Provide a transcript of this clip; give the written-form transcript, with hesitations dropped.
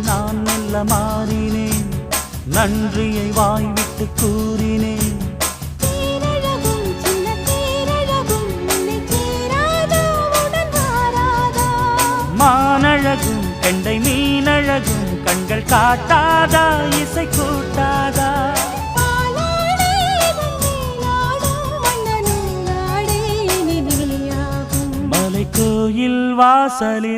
நான் மெல்ல மாறினேன், நன்றியை வாய்விட்டு கூறினேன். மானழகும் கெண்டை மீனழகும் கண்கள் காட்டாதா, இசை கூட்டாதா? மலை கோயில் வாசலில்